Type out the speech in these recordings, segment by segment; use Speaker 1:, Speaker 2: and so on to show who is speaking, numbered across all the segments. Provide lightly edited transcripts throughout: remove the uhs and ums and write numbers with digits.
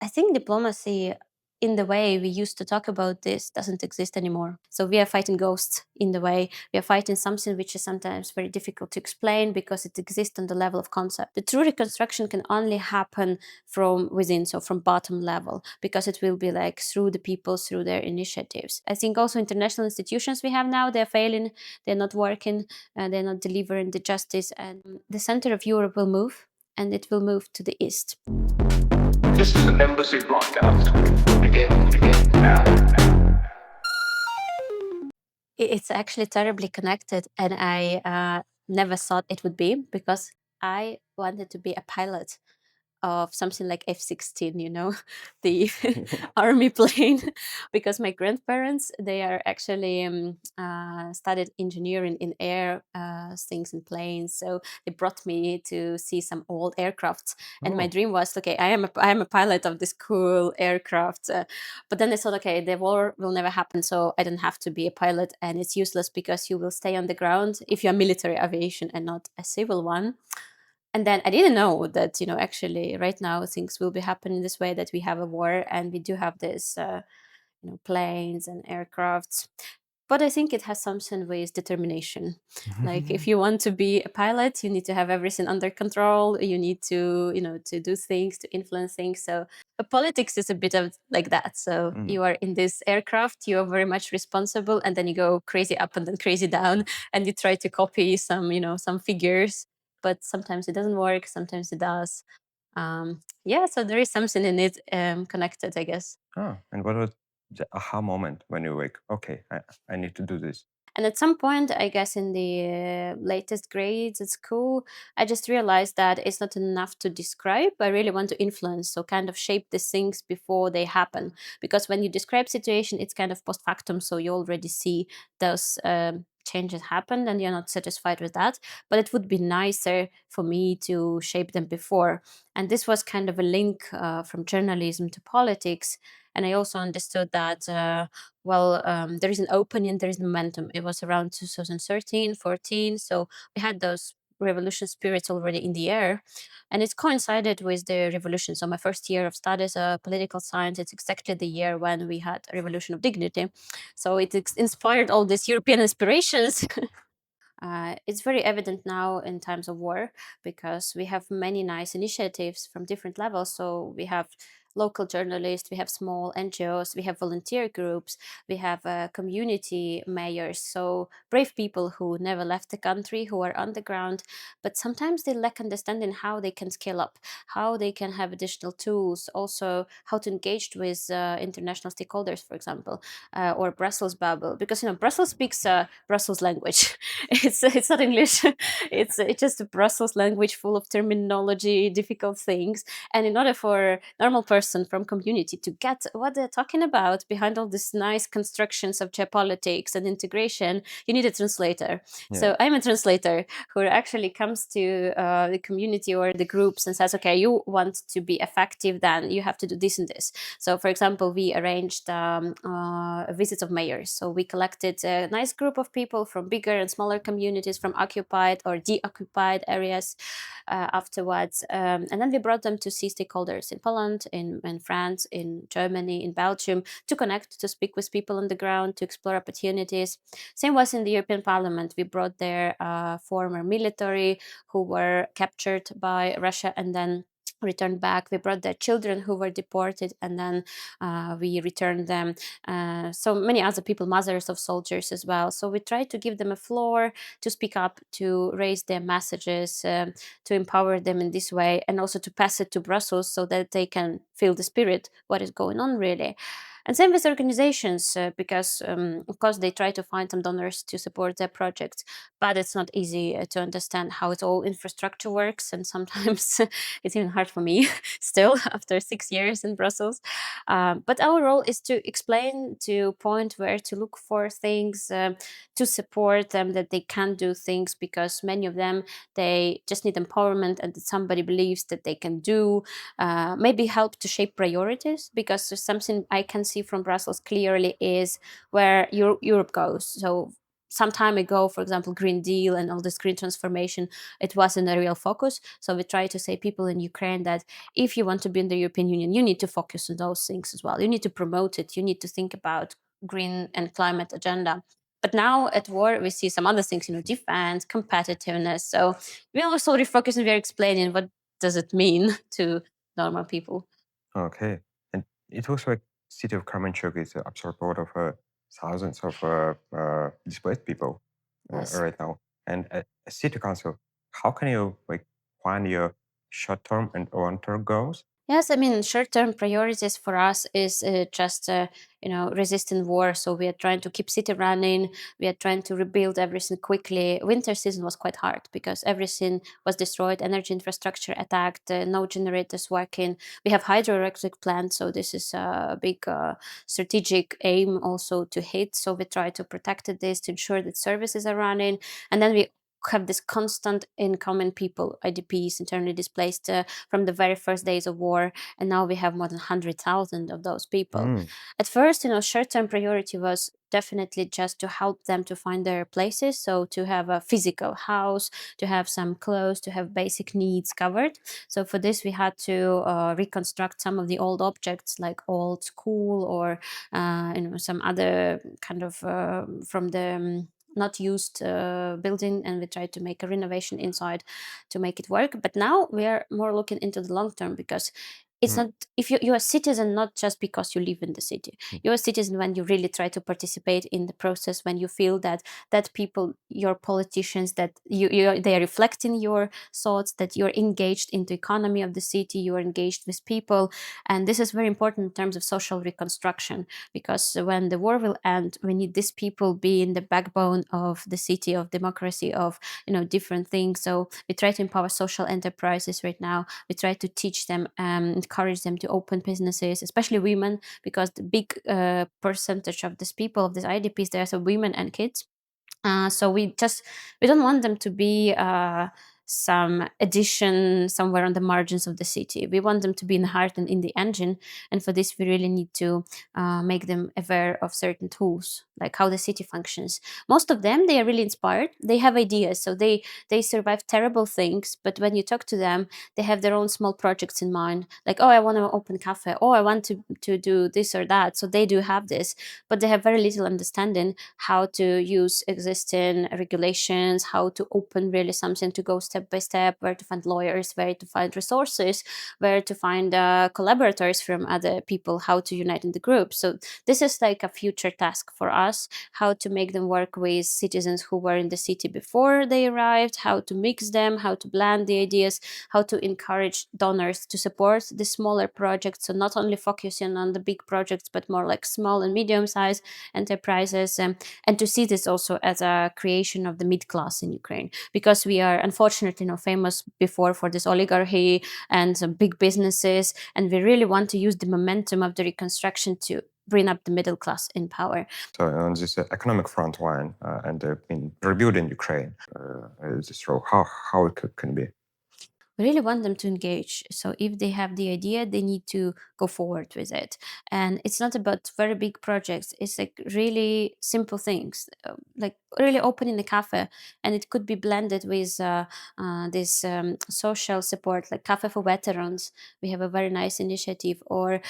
Speaker 1: I think diplomacy, in the way we used to talk about this, doesn't exist anymore. So we are fighting ghosts in the way. We are fighting something which is sometimes very difficult to explain because it exists on the level of concept. The true reconstruction can only happen from within, so from bottom level, because it will be like through the people, through their initiatives. I think also international institutions we have now, they're failing, they're not working, they're not delivering the justice, and the center of Europe will move, and it will move to the east.
Speaker 2: This is an embassy broadcast. Begin now.
Speaker 1: It's actually terribly connected, and I never thought it would be, because I wanted to be a pilot of something like F-16, the army plane, because my grandparents, they are actually studied engineering in air things and planes. So they brought me to see some old aircrafts. And my dream was, okay, I am a pilot of this cool aircraft. But then I thought, okay, the war will never happen, so I don't have to be a pilot, and it's useless because you will stay on the ground if you're military aviation and not a civil one. And then I didn't know that, actually right now things will be happening this way, that we have a war and we do have this, planes and aircrafts. But I think it has something with determination. Like if you want to be a pilot, you need to have everything under control. You need to, to do things, to influence things. So politics is a bit of like that. So you are in this aircraft, you are very much responsible, and then you go crazy up and then crazy down, and you try to copy some, some figures. But sometimes it doesn't work, sometimes it does. Yeah, so there is something in it connected, I guess.
Speaker 3: And what was the aha moment when you wake? Okay, I need to do this.
Speaker 1: And at some point, I guess in the latest grades at school, I just realized that it's not enough to describe. I really want to influence, so kind of shape the things before they happen. Because when you describe situation, it's kind of post factum, so you already see those changes happen and you're not satisfied with that. But it would be nicer for me to shape them before. And this was kind of a link from journalism to politics. And I also understood that there is an opening, there is momentum. It was around 2013, 14. So we had those revolution spirits already in the air. And it's coincided with the revolution. So my first year of studies, political science, it's exactly the year when we had a revolution of dignity. So it inspired all these European aspirations. It's very evident now in times of war, because we have many nice initiatives from different levels. So we have local journalists, we have small NGOs, we have volunteer groups, we have community mayors, so brave people who never left the country, who are on the ground, but sometimes they lack understanding how they can scale up, how they can have additional tools, also how to engage with international stakeholders, for example, or Brussels bubble, because Brussels speaks Brussels language. It's not English. It's just a Brussels language full of terminology, difficult things. And in order for normal person from community to get what they're talking about behind all these nice constructions of geopolitics and integration, you need a translator.
Speaker 3: Yeah.
Speaker 1: So I'm a translator who actually comes to the community or the groups and says, okay, you want to be effective, then you have to do this and this. So for example, we arranged visits of mayors. So we collected a nice group of people from bigger and smaller communities, from occupied or deoccupied areas afterwards. And then we brought them to see stakeholders in Poland, in France, in Germany, in Belgium, to connect, to speak with people on the ground, to explore opportunities. Same was in the European Parliament. We brought there former military who were captured by Russia and then returned back. We brought their children who were deported, and then we returned them. So many other people, mothers of soldiers as well. So we tried to give them a floor to speak up, to raise their messages, to empower them in this way, and also to pass it to Brussels so that they can feel the spirit, what is going on really. And same with organizations, because of course they try to find some donors to support their projects, but it's not easy to understand how it all infrastructure works. And sometimes it's even hard for me still after 6 years in Brussels. But our role is to explain, to point where to look for things, to support them that they can do things, because many of them, they just need empowerment and that somebody believes that they can do, maybe help to shape priorities, because something I can see from Brussels clearly is where Europe goes. So some time ago, for example, Green Deal and all this green transformation, it wasn't a real focus. So we try to say people in Ukraine that if you want to be in the European Union, you need to focus on those things as well. You need to promote it. You need to think about green and climate agenda. But now at war, we see some other things, defense, competitiveness. So we also refocus and we're explaining what does it mean to normal people.
Speaker 3: Okay. And it looks like city of Kremenchuk is absorbed a lot of thousands of displaced people
Speaker 1: Yes.
Speaker 3: right now. And a city council, how can you like plan your short-term and long-term goals?
Speaker 1: Yes, I mean, short-term priorities for us is just, resisting war. So we are trying to keep city running. We are trying to rebuild everything quickly. Winter season was quite hard because everything was destroyed, energy infrastructure attacked, no generators working. We have hydroelectric plants, so this is a big strategic aim also to hit. So we try to protect this to ensure that services are running, and then we have this constant incoming people, IDPs, internally displaced, from the very first days of war, and now we have more than 100,000 of those people.
Speaker 3: Mm.
Speaker 1: At first, short-term priority was definitely just to help them to find their places, so to have a physical house, to have some clothes, to have basic needs covered. So for this, we had to reconstruct some of the old objects, like old school or some other kind of from the not used building, and we tried to make a renovation inside to make it work. But now we are more looking into the long term, because it's
Speaker 3: Mm.
Speaker 1: not, if you're a citizen not just because you live in the city. You're a citizen when you really try to participate in the process, when you feel that people, your politicians, that they are reflecting your thoughts, that you're engaged in the economy of the city, you're engaged with people. And this is very important in terms of social reconstruction, because when the war will end, we need these people being the backbone of the city, of democracy, of different things. So we try to empower social enterprises right now. We try to teach them, encourage them to open businesses, especially women, because the big percentage of these people, of these IDPs, there's women and kids. So we don't want them to be some addition somewhere on the margins of the city. We want them to be in the heart and in the engine. And for this, we really need to make them aware of certain tools, like how the city functions. Most of them, they are really inspired. They have ideas, so they survive terrible things. But when you talk to them, they have their own small projects in mind, like, oh, I want to open cafe, oh, I want to do this or that. So they do have this, but they have very little understanding how to use existing regulations, how to open really something, to go step by step, where to find lawyers, where to find resources, where to find collaborators from other people, how to unite in the group. So this is like a future task for us, how to make them work with citizens who were in the city before they arrived, how to mix them, how to blend the ideas, how to encourage donors to support the smaller projects. So not only focusing on the big projects, but more like small and medium-sized enterprises, and to see this also as a creation of the mid class in Ukraine, because we are unfortunately famous before for this oligarchy and some big businesses, and we really want to use the momentum of the reconstruction to bring up the middle class in power.
Speaker 3: So on this economic front line and in rebuilding Ukraine, this role, how it can be.
Speaker 1: We really want them to engage. So if they have the idea, they need to go forward with it. And it's not about very big projects. It's like really simple things, like really opening a cafe, and it could be blended with this social support, like Cafe for Veterans. We have a very nice initiative, or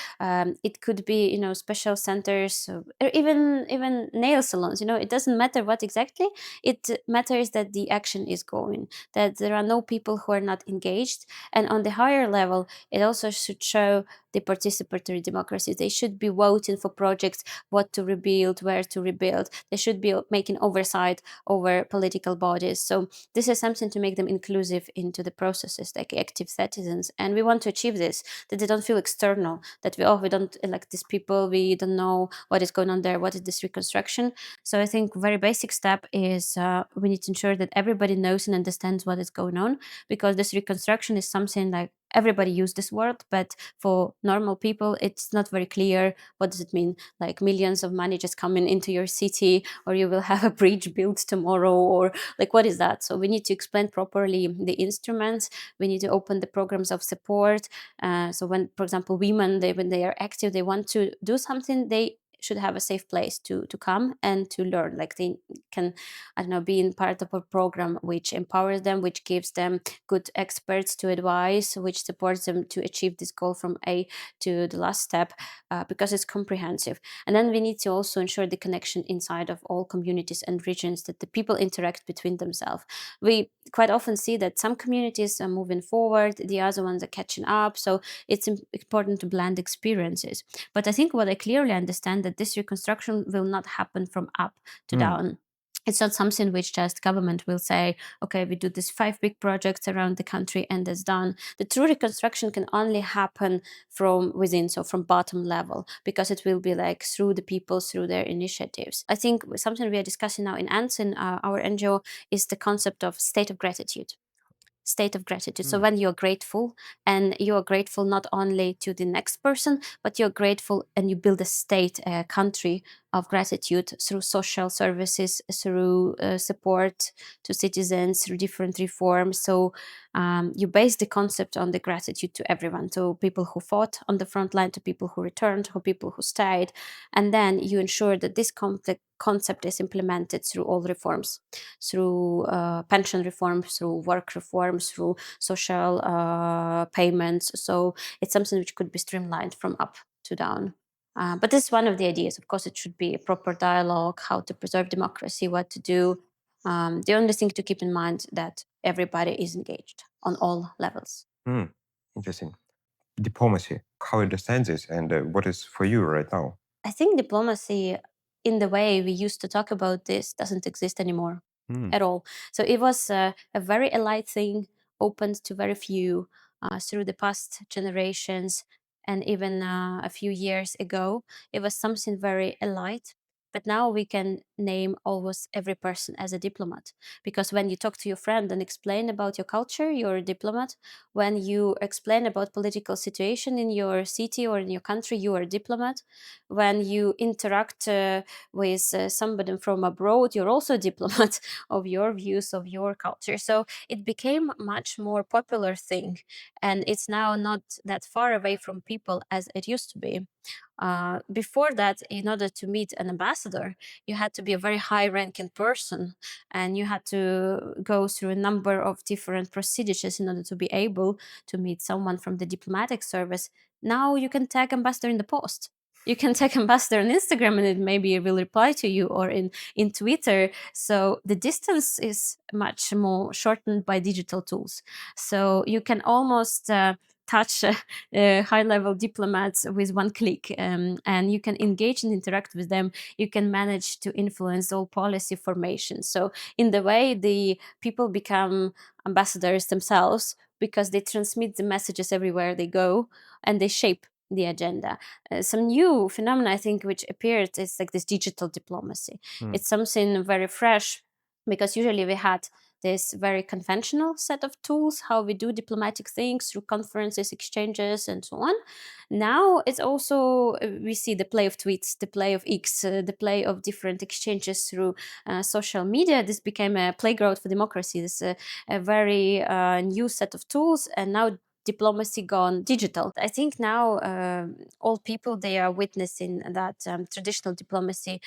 Speaker 1: it could be special centers, or even nail salons. It doesn't matter what exactly. It matters that the action is going, that there are no people who are not engaged. And on the higher level, it also should show the participatory democracy. They should be voting for projects, what to rebuild, where to rebuild. They should be making oversight over political bodies. So this is something to make them inclusive into the processes, like active citizens. And we want to achieve this, that they don't feel external, that we don't elect these people, we don't know what is going on there, what is this reconstruction. So I think very basic step is we need to ensure that everybody knows and understands what is going on, because this reconstruction is something like everybody use this word, but for normal people, it's not very clear. What does it mean? Like millions of money just coming into your city, or you will have a bridge built tomorrow, or like, what is that? So we need to explain properly the instruments. We need to open the programs of support. So when, for example, women, when they are active, they want to do something, they should have a safe place to come and to learn. Like they can, I don't know, be in part of a program which empowers them, which gives them good experts to advise, which supports them to achieve this goal from A to the last step, because it's comprehensive. And then we need to also ensure the connection inside of all communities and regions, that the people interact between themselves. We quite often see that some communities are moving forward, the other ones are catching up. So it's important to blend experiences. But I think what I clearly understand, that this reconstruction will not happen from up to
Speaker 3: Mm.
Speaker 1: down. It's not something which just government will say, okay, we do these 5 big projects around the country and it's done. The true reconstruction can only happen from within, so from bottom level, because it will be like through the people, through their initiatives. I think something we are discussing now in Anson, our NGO, is the concept of state of gratitude. State of gratitude. So
Speaker 3: Mm.
Speaker 1: when you're grateful, and you're grateful not only to the next person, but you're grateful and you build a state, a country of gratitude through social services, through support to citizens, through different reforms. So you base the concept on the gratitude to everyone, to people who fought on the front line, to people who returned, to people who stayed. And then you ensure that this concept is implemented through all reforms, through pension reforms, through work reforms, through social payments. So it's something which could be streamlined from up to down. But this is one of the ideas. Of course, it should be a proper dialogue, how to preserve democracy, what to do. The only thing to keep in mind that everybody is engaged on all levels.
Speaker 3: Mm. Interesting. Diplomacy. How you understand this, and what is for you right now?
Speaker 1: I think diplomacy, in the way we used to talk about this, doesn't exist anymore
Speaker 3: Mm.
Speaker 1: at all. So it was a very elite thing, opened to very few through the past generations, and even a few years ago, it was something very elite. But now we can name almost every person as a diplomat, because when you talk to your friend and explain about your culture, you're a diplomat. When you explain about political situation in your city or in your country, you are a diplomat. When you interact with somebody from abroad, you're also a diplomat of your views, of your culture. So it became much more popular thing, and it's now not that far away from people as it used to be. Before that, in order to meet an ambassador, you had to be a very high ranking person, and you had to go through a number of different procedures in order to be able to meet someone from the diplomatic service. Now you can tag ambassador in the post. You can tag ambassador on Instagram, and it maybe will reply to you, or in Twitter. So the distance is much more shortened by digital tools. So you can almost touch high level diplomats with one click, and you can engage and interact with them. You can manage to influence all policy formation. So in the way, the people become ambassadors themselves, because they transmit the messages everywhere they go, and they shape the agenda. Some new phenomena, I think, which appeared is like this digital diplomacy.
Speaker 3: Mm.
Speaker 1: It's something very fresh, because usually we had this very conventional set of tools, how we do diplomatic things through conferences, exchanges, and so on. Now it's also, we see the play of tweets, the play of X, the play of different exchanges through social media. This became a playground for democracy. This is a very new set of tools, and now diplomacy gone digital. I think now all people, they are witnessing that traditional diplomacy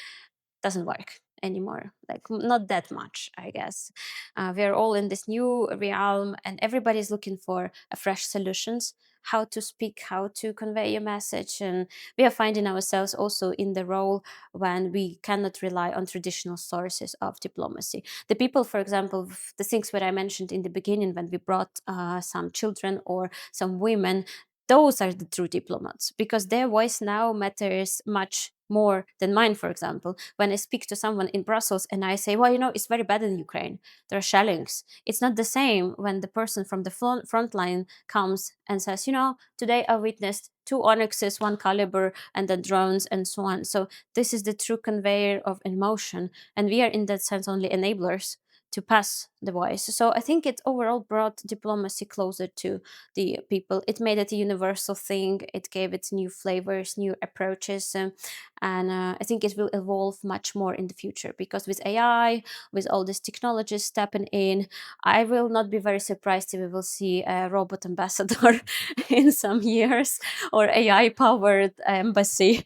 Speaker 1: doesn't work anymore, like not that much, I guess. We're all in this new realm, and everybody's looking for a fresh solutions, how to speak, how to convey a message. And we are finding ourselves also in the role when we cannot rely on traditional sources of diplomacy. The people, for example, the things that I mentioned in the beginning, when we brought some children or some women, those are the true diplomats, because their voice now matters much more than mine. For example, when I speak to someone in Brussels and I say, well, it's very bad in Ukraine, there are shellings. It's not the same when the person from the front line comes and says, today I witnessed 2 onyxes, 1 caliber, and then drones and so on. So this is the true conveyor of emotion, and we are in that sense only enablers to pass the voice. So I think it overall brought diplomacy closer to the people. It made it a universal thing. It gave it new flavors, new approaches, and I think it will evolve much more in the future, because with AI, with all these technologies stepping in, I will not be very surprised if we will see a robot ambassador in some years, or AI powered embassy,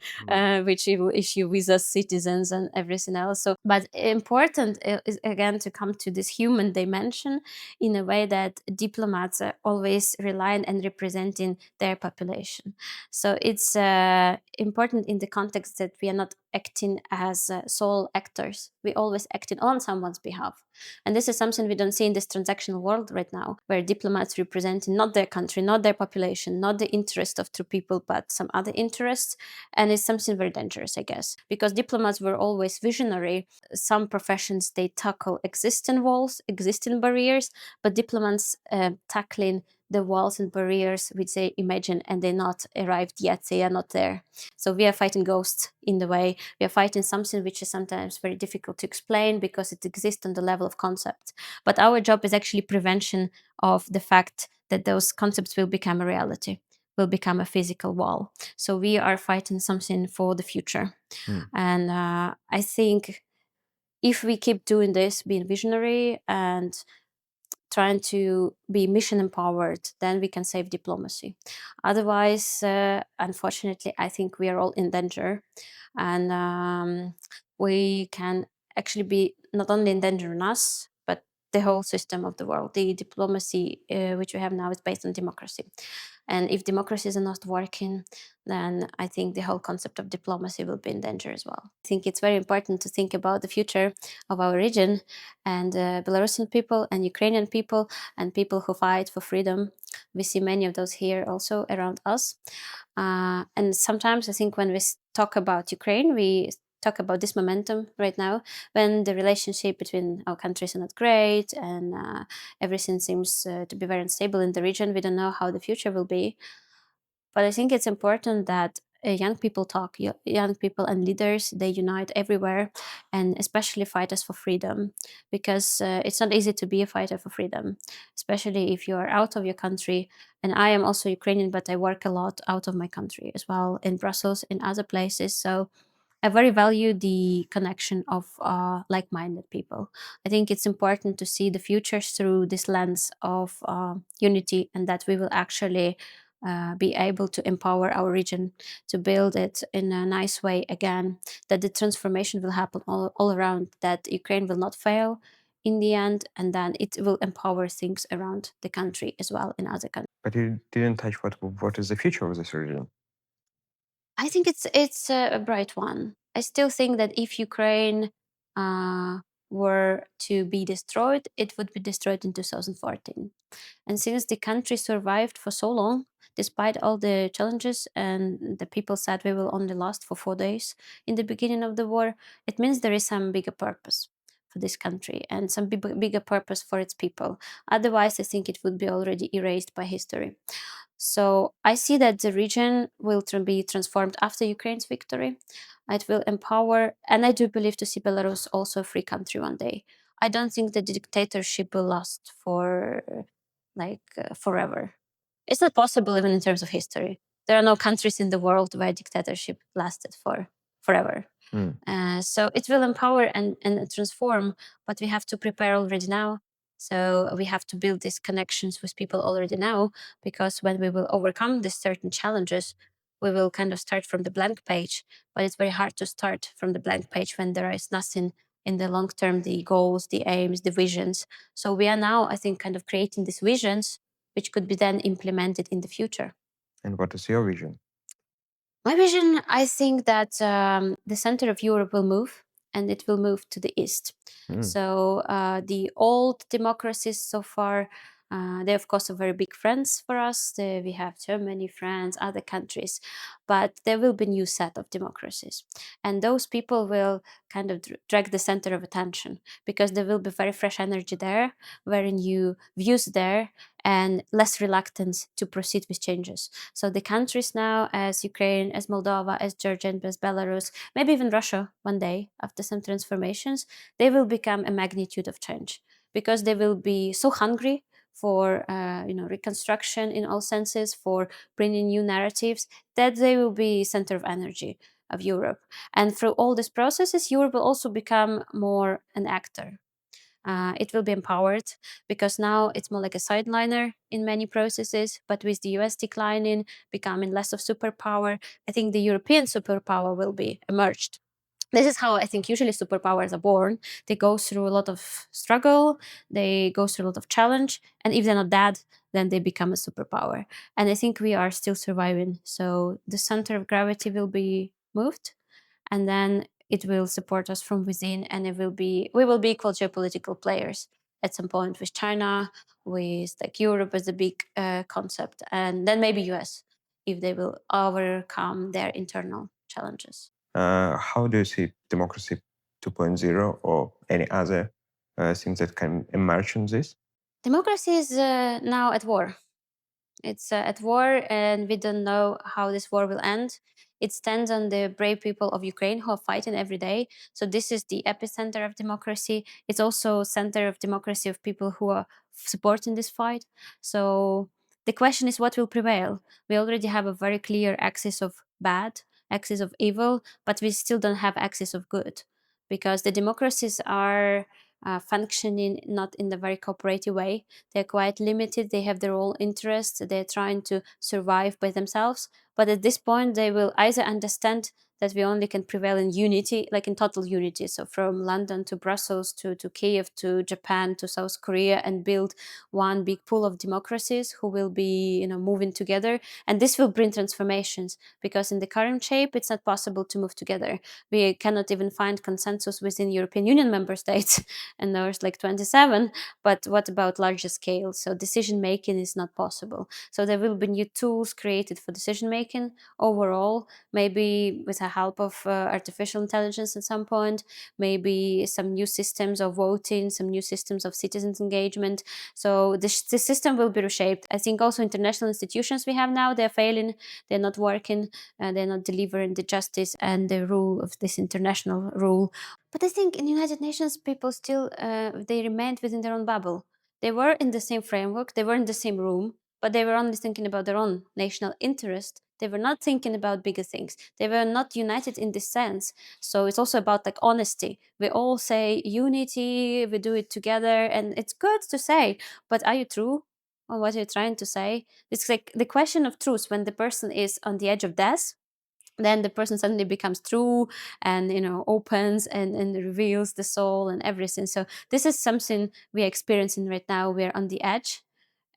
Speaker 1: which will issue visas, citizens, and everything else. So, but important is again to come to this human dimension, in a way that diplomats are always relying and representing their population. So it's important in the context that we are not acting as sole actors. We always acting on someone's behalf. And this is something we don't see in this transactional world right now, where diplomats representing not their country, not their population, not the interest of two people, but some other interests. And it's something very dangerous, I guess, because diplomats were always visionary. Some professions, they tackle existing walls, existing barriers, but diplomats tackling the walls and barriers which they imagine, and they're not arrived yet, they are not there. So we are fighting ghosts in the way. We are fighting something which is sometimes very difficult to explain because it exists on the level of concept. But our job is actually prevention of the fact that those concepts will become a reality, will become a physical wall. So we are fighting something for the future. And I think if we keep doing this, being visionary and trying to be mission empowered, then we can save diplomacy. Otherwise, unfortunately, I think we are all in danger, and we can actually be not only endangering us, but the whole system of the world. The diplomacy which we have now is based on democracy. And if democracies are not working, then I think the whole concept of diplomacy will be in danger as well. I think it's very important to think about the future of our region, and Belarusian people and Ukrainian people and people who fight for freedom. We see many of those here also around us. And sometimes I think when we talk about Ukraine, we talk about this momentum right now, when the relationship between our countries are not great, and everything seems to be very unstable in the region. We don't know how the future will be. But I think it's important that young people talk, young people and leaders, they unite everywhere, and especially fighters for freedom, because it's not easy to be a fighter for freedom, especially if you are out of your country. And I am also Ukrainian, but I work a lot out of my country as well, in Brussels, in other places. So I very value the connection of like-minded people. I think it's important to see the future through this lens of unity, and that we will actually be able to empower our region to build it in a nice way again, that the transformation will happen all around, that Ukraine will not fail in the end, and then it will empower things around the country as well in other countries.
Speaker 3: But you didn't touch what is the future of this region.
Speaker 1: I think it's a bright one. I still think that if Ukraine were to be destroyed, it would be destroyed in 2014. And since the country survived for so long, despite all the challenges, and the people said we will only last for 4 days in the beginning of the war, it means there is some bigger purpose for this country, and some bigger purpose for its people. Otherwise, I think it would be already erased by history. So I see that the region will be transformed after Ukraine's victory. It will empower, and I do believe to see Belarus also a free country one day. I don't think the dictatorship will last for forever. It's not possible even in terms of history. There are no countries in the world where dictatorship lasted for forever. So it will empower and transform, but we have to prepare already now. So we have to build these connections with people already now, because when we will overcome these certain challenges, we will kind of start from the blank page. But it's very hard to start from the blank page when there is nothing in the long term, the goals, the aims, the visions. So we are now, I think, kind of creating these visions, which could be then implemented in the future.
Speaker 3: And what is your vision?
Speaker 1: My vision, I think that the center of Europe will move, and it will move to the east. So the old democracies so far, they of course are very big friends for us. We have Germany, France, other countries, but there will be new set of democracies, and those people will kind of drag the center of attention, because there will be very fresh energy there, very new views there, and less reluctance to proceed with changes. So the countries now, as Ukraine, as Moldova, as Georgia, and as Belarus, maybe even Russia one day after some transformations, they will become a magnitude of change, because they will be so hungry for reconstruction in all senses, for bringing new narratives, that they will be center of energy of Europe. And through all these processes, Europe will also become more an actor. It will be empowered because now it's more like a sideliner in many processes. But with the US declining, becoming less of superpower, I think the European superpower will be emerged. This is how I think usually superpowers are born. They go through a lot of struggle, they go through a lot of challenge, and if they're not dead, then they become a superpower. And I think we are still surviving. So the center of gravity will be moved, and then it will support us from within, and we will be equal geopolitical players at some point with China, with like Europe as a big concept, and then maybe US if they will overcome their internal challenges.
Speaker 3: How do you see democracy 2.0 or any other things that can emerge from this?
Speaker 1: Democracy is now at war. It's at war, and we don't know how this war will end. It stands on the brave people of Ukraine who are fighting every day. So this is the epicenter of democracy. It's also center of democracy of people who are supporting this fight. So the question is, what will prevail? We already have a very clear axis of bad, axis of evil, but we still don't have axis of good, because the democracies are functioning not in the very cooperative way. They're quite limited. They have their own interests. They're trying to survive by themselves. But at this point, they will either understand that we only can prevail in unity, like in total unity. So from London to Brussels to Kiev to Japan to South Korea, and build one big pool of democracies who will be, moving together. And this will bring transformations, because in the current shape, it's not possible to move together. We cannot even find consensus within European Union member states, and there's like 27. But what about larger scale? So decision making is not possible. So there will be new tools created for decision making overall, maybe with the help of artificial intelligence at some point, maybe some new systems of voting, some new systems of citizens engagement. So the system will be reshaped. I think also international institutions we have now, they're failing, they're not working, they're not delivering the justice and the rule of this international rule. But I think in United Nations, people still they remained within their own bubble. They were in the same framework, they were in the same room, but they were only thinking about their own national interest. They were not thinking about bigger things. They were not united in this sense. So it's also about like honesty. We all say unity, we do it together, and it's good to say, but are you true on what you're trying to say? It's like the question of truth when the person is on the edge of death, then the person suddenly becomes true and opens and reveals the soul and everything. So this is something we are experiencing right now. We're on the edge,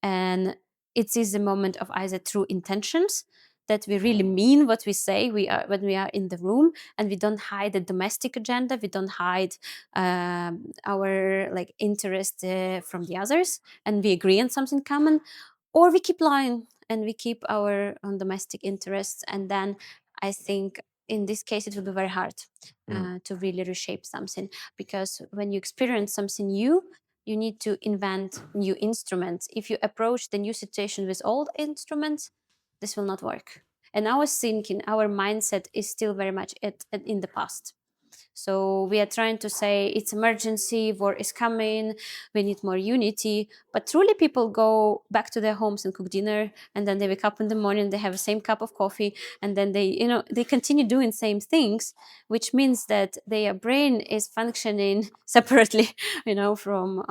Speaker 1: and it is a moment of either true intentions, that we really mean what we say we are when we are in the room, and we don't hide the domestic agenda, we don't hide our like interest from the others, and we agree on something common, or we keep lying and we keep our own domestic interests. And then I think in this case it will be very hard to really reshape something, because when you experience something new, you need to invent new instruments. If you approach the new situation with old instruments, this will not work. And our thinking, our mindset is still very much in the past. So we are trying to say it's emergency, war is coming, we need more unity. But truly, people go back to their homes and cook dinner, and then they wake up in the morning, they have the same cup of coffee, and then they continue doing same things, which means that their brain is functioning separately, from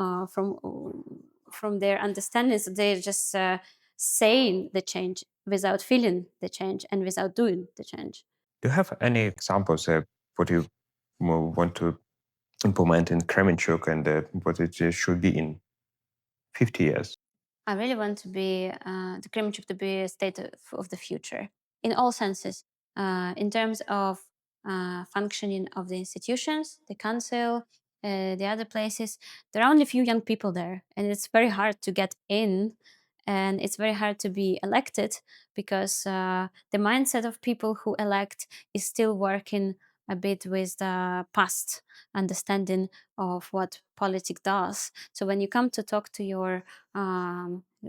Speaker 1: their understanding. So they're just saying the change without feeling the change and without doing the change.
Speaker 3: Do you have any examples of what you want to implement in Kremenchuk and what it should be in 50 years?
Speaker 1: I really want to be the Kremenchuk to be a state of the future in all senses, in terms of functioning of the institutions, the council, the other places. There are only a few young people there, and it's very hard to get in, and it's very hard to be elected, because the mindset of people who elect is still working a bit with the past understanding of what politics does. So when you come to talk to your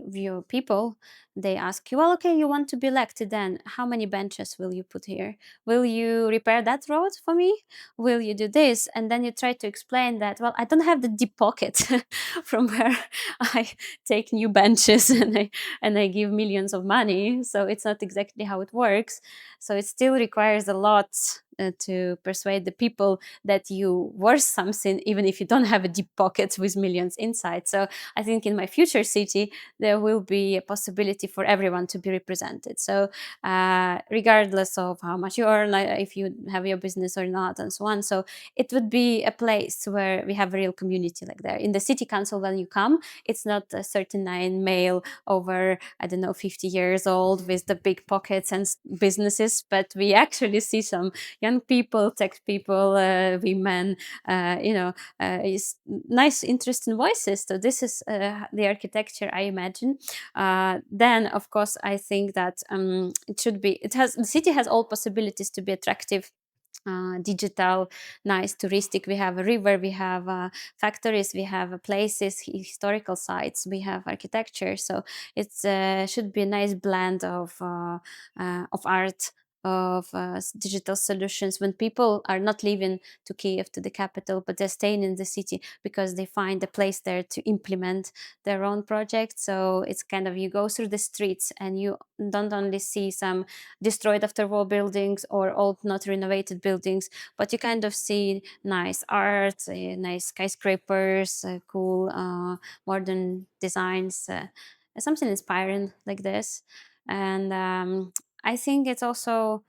Speaker 1: view people, they ask you, well, okay, you want to be elected, then how many benches will you put here? Will you repair that road for me? Will you do this? And then you try to explain that, well, I don't have the deep pocket from where I take new benches and I give millions of money. So it's not exactly how it works. So it still requires a lot to persuade the people that you worth something, even if you don't have a deep pocket with millions inside. So I think in my future city, there will be a possibility for everyone to be represented. So regardless of how much you earn, if you have your business or not, and so on. So it would be a place where we have a real community like there. In the city council, when you come, it's not a 39 male over, I don't know, 50 years old with the big pockets and businesses, but we actually see some young people, tech people, women, is nice, interesting voices. So this is the architecture I imagine. Then, of course, I think that the city has all possibilities to be attractive, digital, nice, touristic. We have a river, we have factories, we have places, historical sites, we have architecture. So it should be a nice blend of art, of digital solutions, when people are not leaving to Kiev, to the capital, but they're staying in the city because they find a place there to implement their own project. So it's kind of, you go through the streets and you don't only see some destroyed after war buildings or old not renovated buildings, but you kind of see nice art, nice skyscrapers, cool modern designs, something inspiring like this. And I think it's also,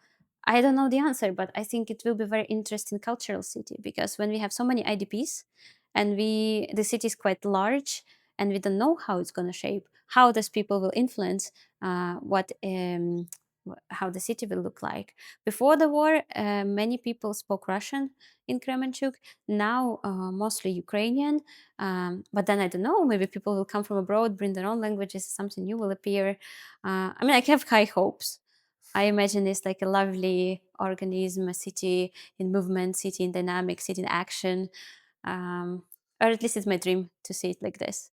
Speaker 1: I don't know the answer, but I think it will be very interesting cultural city, because when we have so many IDPs and the city is quite large and we don't know how it's going to shape, how those people will influence what how the city will look like. Before the war, many people spoke Russian in Kremenchuk. Now, mostly Ukrainian. But then I don't know. Maybe people will come from abroad, bring their own languages. Something new will appear. I mean, I have high hopes. I imagine it's like a lovely organism, a city in movement, city in dynamic, city in action. Or at least it's my dream to see it like this.